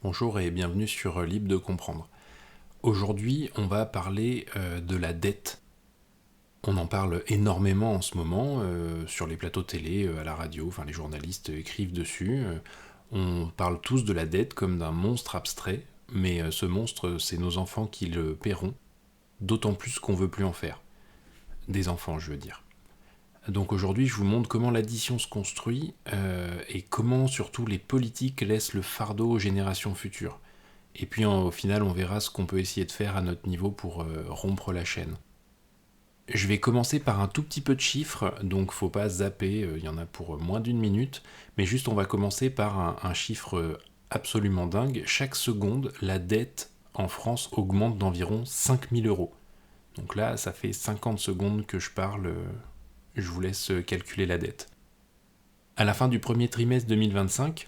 Bonjour et bienvenue sur Libre de comprendre. Aujourd'hui, on va parler de la dette. On en parle énormément en ce moment sur les plateaux télé, à la radio, enfin les journalistes écrivent dessus. On parle tous de la dette comme d'un monstre abstrait, mais ce monstre, c'est nos enfants qui le paieront, d'autant plus qu'on veut plus en faire. Des enfants, je veux dire. Donc aujourd'hui, je vous montre comment l'addition se construit et comment surtout les politiques laissent le fardeau aux générations futures. Et puis au final, on verra ce qu'on peut essayer de faire à notre niveau pour rompre la chaîne. Je vais commencer par un tout petit peu de chiffres, donc faut pas zapper, il y en a pour moins d'une minute, mais juste on va commencer par un chiffre absolument dingue. Chaque seconde, la dette en France augmente d'environ 5000 euros. Donc là, ça fait 50 secondes que je parle, je vous laisse calculer la dette. À la fin du premier trimestre 2025,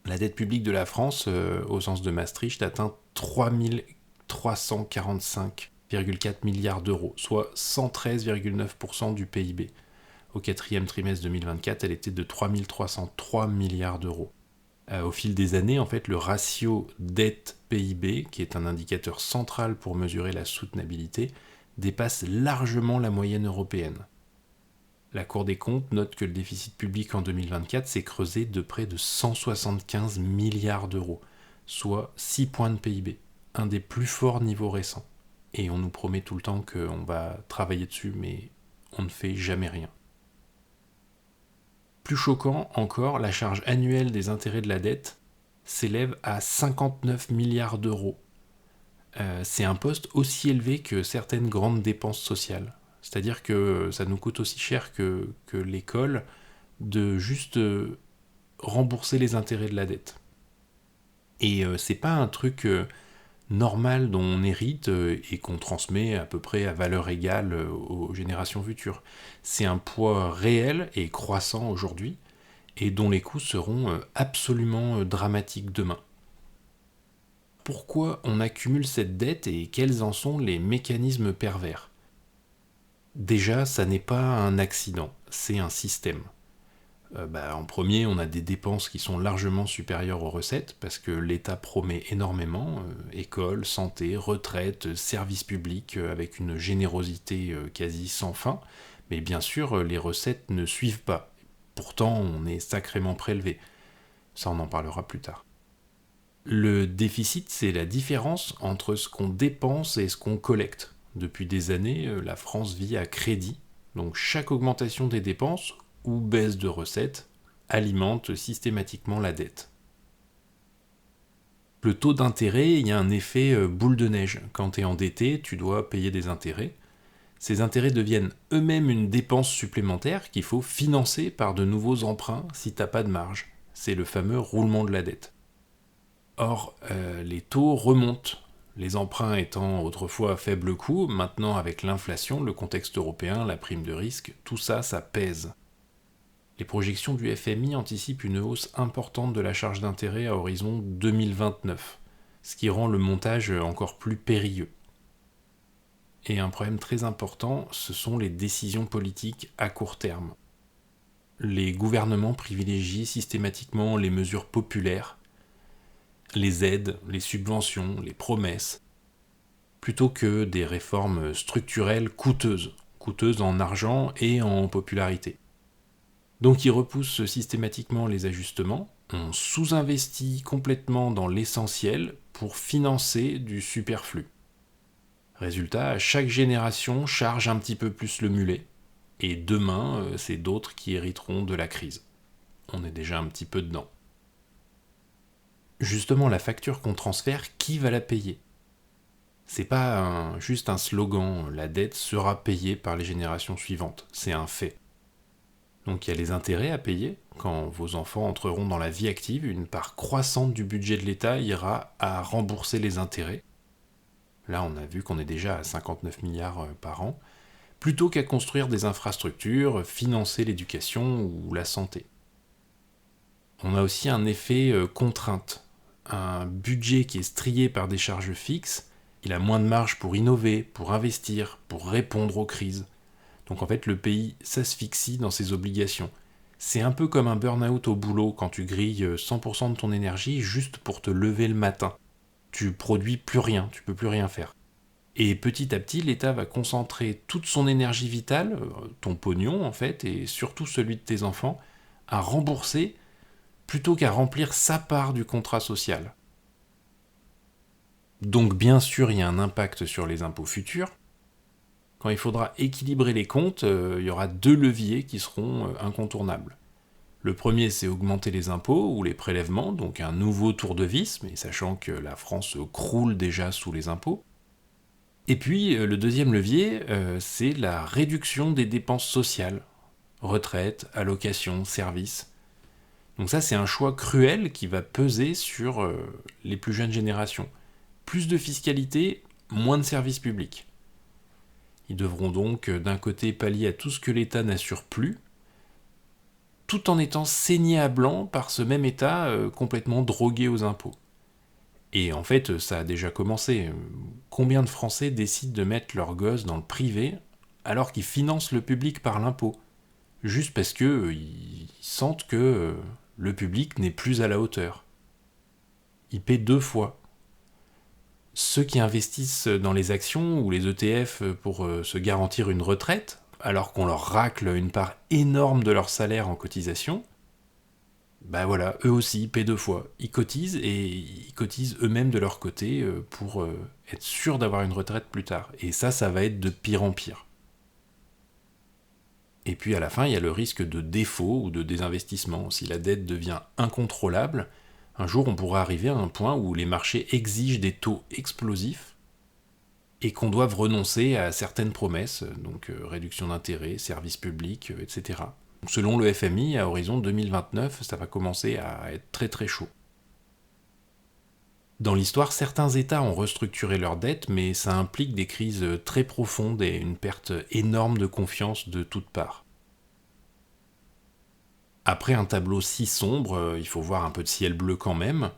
la dette publique de la France, au sens de Maastricht, atteint 345,4 milliards d'euros, soit 113,9% du PIB. Au quatrième trimestre 2024, elle était de 3303 milliards d'euros. Au fil des années, en fait, le ratio dette-PIB, qui est un indicateur central pour mesurer la soutenabilité, dépasse largement la moyenne européenne. La Cour des comptes note que le déficit public en 2024 s'est creusé de près de 175 milliards d'euros, soit 6 points de PIB, un des plus forts niveaux récents. Et on nous promet tout le temps qu'on va travailler dessus, mais on ne fait jamais rien. Plus choquant encore, la charge annuelle des intérêts de la dette s'élève à 59 milliards d'euros. C'est un poste aussi élevé que certaines grandes dépenses sociales. C'est-à-dire que ça nous coûte aussi cher que l'école de juste rembourser les intérêts de la dette. Et c'est pas un truc normal dont on hérite et qu'on transmet à peu près à valeur égale aux générations futures. C'est un poids réel et croissant aujourd'hui et dont les coûts seront absolument dramatiques demain. Pourquoi on accumule cette dette et quels en sont les mécanismes pervers ? Déjà, ça n'est pas un accident, c'est un système. En premier, on a des dépenses qui sont largement supérieures aux recettes, parce que l'État promet énormément, école, santé, retraite, services publics, avec une générosité quasi sans fin, mais bien sûr, les recettes ne suivent pas. Pourtant, on est sacrément prélevé. Ça, on en parlera plus tard. Le déficit, c'est la différence entre ce qu'on dépense et ce qu'on collecte. Depuis des années, la France vit à crédit, donc chaque augmentation des dépenses ou baisse de recettes alimente systématiquement la dette. Le taux d'intérêt, il y a un effet boule de neige. Quand tu es endetté, tu dois payer des intérêts. Ces intérêts deviennent eux-mêmes une dépense supplémentaire qu'il faut financer par de nouveaux emprunts si t'as pas de marge. C'est le fameux roulement de la dette. Or, les taux remontent. Les emprunts étant autrefois à faible coût, maintenant avec l'inflation, le contexte européen, la prime de risque, tout ça, ça pèse. Les projections du FMI anticipent une hausse importante de la charge d'intérêt à horizon 2029, ce qui rend le montage encore plus périlleux. Et un problème très important, ce sont les décisions politiques à court terme. Les gouvernements privilégient systématiquement les mesures populaires, les aides, les subventions, les promesses, plutôt que des réformes structurelles coûteuses en argent et en popularité. Donc ils repoussent systématiquement les ajustements, on sous-investit complètement dans l'essentiel pour financer du superflu. Résultat, chaque génération charge un petit peu plus le mulet, et demain, c'est d'autres qui hériteront de la crise. On est déjà un petit peu dedans. Justement, la facture qu'on transfère, qui va la payer ? C'est pas juste un slogan, la dette sera payée par les générations suivantes, c'est un fait. Donc il y a les intérêts à payer. Quand vos enfants entreront dans la vie active, une part croissante du budget de l'État ira à rembourser les intérêts. Là, on a vu qu'on est déjà à 59 milliards par an, plutôt qu'à construire des infrastructures, financer l'éducation ou la santé. On a aussi un effet contrainte. Un budget qui est strié par des charges fixes, il a moins de marge pour innover, pour investir, pour répondre aux crises. Donc en fait, le pays s'asphyxie dans ses obligations. C'est un peu comme un burn-out au boulot quand tu grilles 100% de ton énergie juste pour te lever le matin. Tu produis plus rien, tu peux plus rien faire. Et petit à petit, l'État va concentrer toute son énergie vitale, ton pognon en fait, et surtout celui de tes enfants, à rembourser plutôt qu'à remplir sa part du contrat social. Donc bien sûr, il y a un impact sur les impôts futurs. Quand il faudra équilibrer les comptes, il y aura deux leviers qui seront incontournables. Le premier, c'est augmenter les impôts ou les prélèvements, donc un nouveau tour de vis, mais sachant que la France croule déjà sous les impôts. Et puis, le deuxième levier, c'est la réduction des dépenses sociales. Retraite, allocations, services. Donc ça, c'est un choix cruel qui va peser sur les plus jeunes générations. Plus de fiscalité, moins de services publics. Ils devront donc d'un côté pallier à tout ce que l'État n'assure plus, tout en étant saignés à blanc par ce même État complètement drogué aux impôts. Et en fait, ça a déjà commencé. Combien de Français décident de mettre leurs gosses dans le privé alors qu'ils financent le public par l'impôt? Juste parce que ils sentent que le public n'est plus à la hauteur. Ils paient deux fois. Ceux qui investissent dans les actions ou les ETF pour se garantir une retraite, alors qu'on leur racle une part énorme de leur salaire en cotisation, bah voilà, eux aussi ils paient deux fois. Ils cotisent et ils cotisent eux-mêmes de leur côté pour être sûrs d'avoir une retraite plus tard. Et ça va être de pire en pire. Et puis à la fin, il y a le risque de défaut ou de désinvestissement. Si la dette devient incontrôlable, un jour on pourra arriver à un point où les marchés exigent des taux explosifs et qu'on doive renoncer à certaines promesses, donc réduction d'intérêts, services publics, etc. Selon le FMI, à horizon 2029, ça va commencer à être très très chaud. Dans l'histoire, certains États ont restructuré leurs dettes, mais ça implique des crises très profondes et une perte énorme de confiance de toutes parts. Après un tableau si sombre, il faut voir un peu de ciel bleu quand même.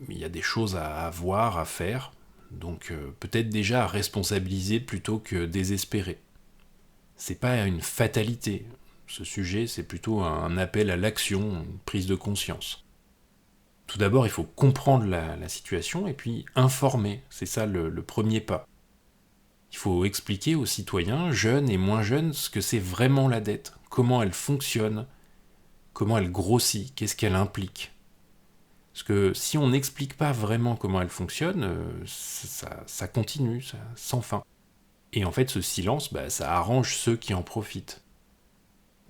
Il y a des choses à voir, à faire, donc peut-être déjà à responsabiliser plutôt que désespérer. C'est pas une fatalité. Ce sujet, c'est plutôt un appel à l'action, une prise de conscience. Tout d'abord, il faut comprendre la situation et puis informer. C'est ça le premier pas. Il faut expliquer aux citoyens, jeunes et moins jeunes, ce que c'est vraiment la dette, comment elle fonctionne, comment elle grossit, qu'est-ce qu'elle implique. Parce que si on n'explique pas vraiment comment elle fonctionne, ça continue, sans fin. Et en fait, ce silence, ça arrange ceux qui en profitent.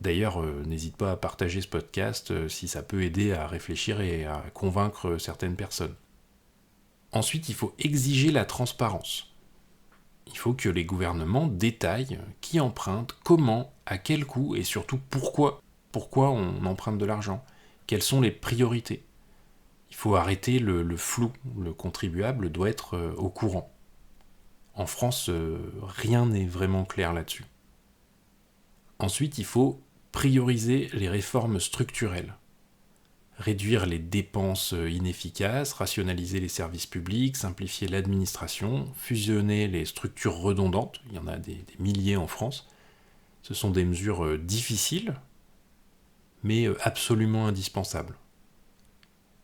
D'ailleurs, n'hésite pas à partager ce podcast si ça peut aider à réfléchir et à convaincre certaines personnes. Ensuite, il faut exiger la transparence. Il faut que les gouvernements détaillent qui emprunte, comment, à quel coût et surtout pourquoi. Pourquoi on emprunte de l'argent. Quelles sont les priorités. Il faut arrêter le flou. Le contribuable doit être au courant. En France, rien n'est vraiment clair là-dessus. Ensuite, il faut prioriser les réformes structurelles. Réduire les dépenses inefficaces, rationaliser les services publics, simplifier l'administration, fusionner les structures redondantes, il y en a des milliers en France. Ce sont des mesures difficiles, mais absolument indispensables.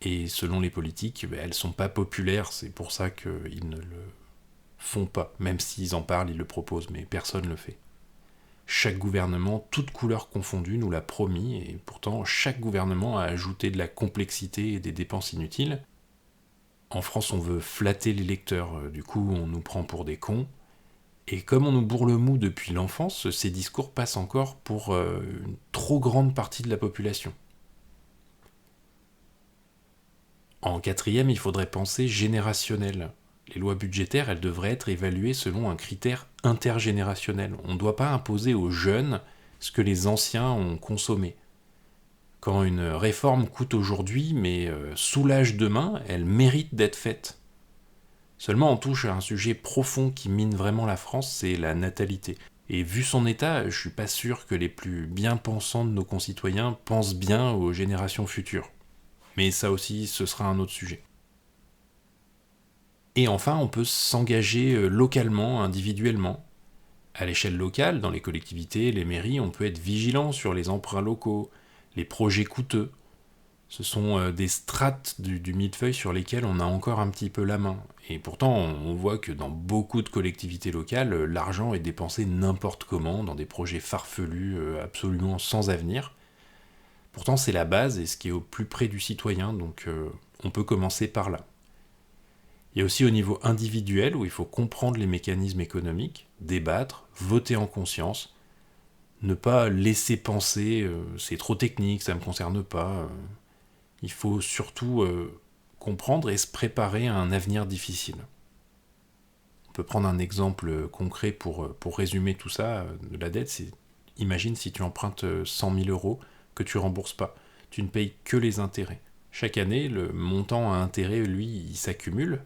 Et selon les politiques, elles ne sont pas populaires, c'est pour ça qu'ils ne le font pas. Même s'ils en parlent, ils le proposent, mais personne ne le fait. Chaque gouvernement, toutes couleurs confondues, nous l'a promis, et pourtant chaque gouvernement a ajouté de la complexité et des dépenses inutiles. En France, on veut flatter les lecteurs, du coup on nous prend pour des cons, et comme on nous bourre le mou depuis l'enfance, ces discours passent encore pour une trop grande partie de la population. En quatrième, il faudrait penser générationnel. Les lois budgétaires, elles devraient être évaluées selon un critère intergénérationnel. On ne doit pas imposer aux jeunes ce que les anciens ont consommé. Quand une réforme coûte aujourd'hui, mais soulage demain, elle mérite d'être faite. Seulement, on touche à un sujet profond qui mine vraiment la France, c'est la natalité. Et vu son état, je suis pas sûr que les plus bien pensants de nos concitoyens pensent bien aux générations futures. Mais ça aussi, ce sera un autre sujet. Et enfin, on peut s'engager localement, individuellement. À l'échelle locale, dans les collectivités, les mairies, on peut être vigilant sur les emprunts locaux, les projets coûteux. Ce sont des strates du millefeuille sur lesquelles on a encore un petit peu la main. Et pourtant, on voit que dans beaucoup de collectivités locales, l'argent est dépensé n'importe comment, dans des projets farfelus, absolument sans avenir. Pourtant, c'est la base et ce qui est au plus près du citoyen, donc on peut commencer par là. Il y a aussi au niveau individuel où il faut comprendre les mécanismes économiques, débattre, voter en conscience, ne pas laisser penser c'est trop technique, ça ne me concerne pas. Il faut surtout comprendre et se préparer à un avenir difficile. On peut prendre un exemple concret pour résumer tout ça de la dette. Imagine si tu empruntes 100 000 euros que tu ne rembourses pas. Tu ne payes que les intérêts. Chaque année, le montant à intérêt, lui, il s'accumule.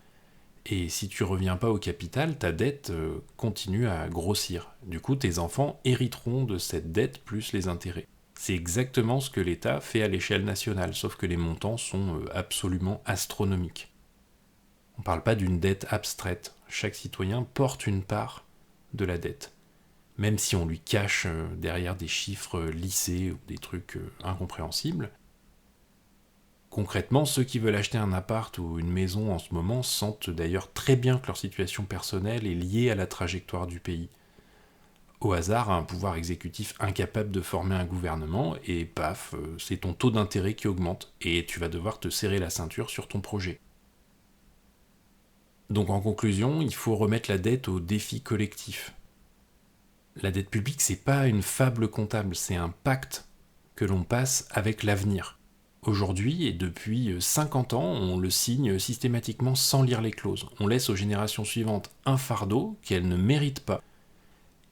Et si tu reviens pas au capital, ta dette continue à grossir. Du coup, tes enfants hériteront de cette dette plus les intérêts. C'est exactement ce que l'État fait à l'échelle nationale, sauf que les montants sont absolument astronomiques. On ne parle pas d'une dette abstraite. Chaque citoyen porte une part de la dette. Même si on lui cache derrière des chiffres lissés ou des trucs incompréhensibles. Concrètement, ceux qui veulent acheter un appart ou une maison en ce moment sentent d'ailleurs très bien que leur situation personnelle est liée à la trajectoire du pays. Au hasard, un pouvoir exécutif incapable de former un gouvernement, et paf, c'est ton taux d'intérêt qui augmente, et tu vas devoir te serrer la ceinture sur ton projet. Donc en conclusion, il faut remettre la dette au défi collectif. La dette publique, c'est pas une fable comptable, c'est un pacte que l'on passe avec l'avenir. Aujourd'hui, et depuis 50 ans, on le signe systématiquement sans lire les clauses. On laisse aux générations suivantes un fardeau qu'elles ne méritent pas.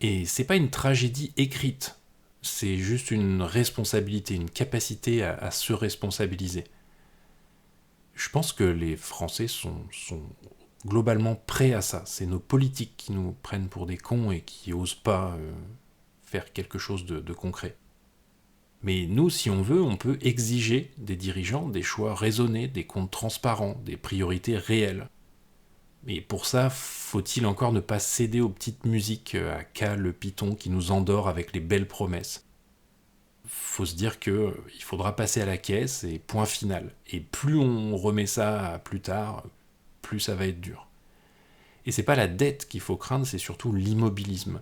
Et c'est pas une tragédie écrite, c'est juste une responsabilité, une capacité à se responsabiliser. Je pense que les Français sont globalement prêts à ça. C'est nos politiques qui nous prennent pour des cons et qui osent pas faire quelque chose de concret. Mais nous, si on veut, on peut exiger des dirigeants des choix raisonnés, des comptes transparents, des priorités réelles. Mais pour ça, faut-il encore ne pas céder aux petites musiques à K le Python qui nous endort avec les belles promesses. Faut se dire que il faudra passer à la caisse et point final. Et plus on remet ça à plus tard, plus ça va être dur. Et c'est pas la dette qu'il faut craindre, c'est surtout l'immobilisme.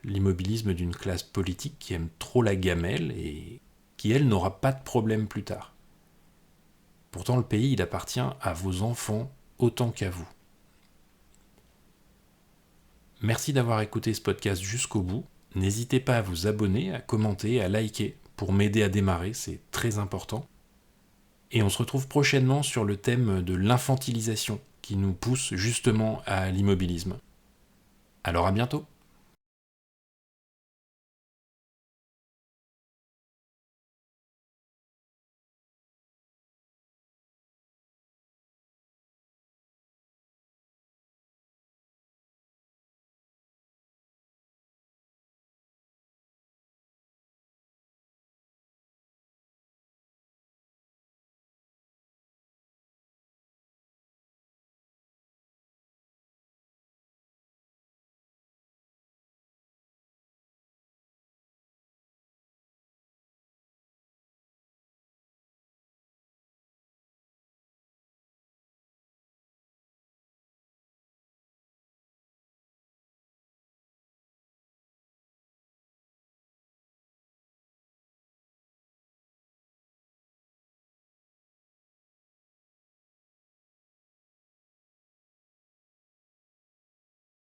L'immobilisme d'une classe politique qui aime trop la gamelle et qui, elle, n'aura pas de problème plus tard. Pourtant, le pays, il appartient à vos enfants autant qu'à vous. Merci d'avoir écouté ce podcast jusqu'au bout. N'hésitez pas à vous abonner, à commenter, à liker pour m'aider à démarrer, c'est très important. Et on se retrouve prochainement sur le thème de l'infantilisation qui nous pousse justement à l'immobilisme. Alors à bientôt!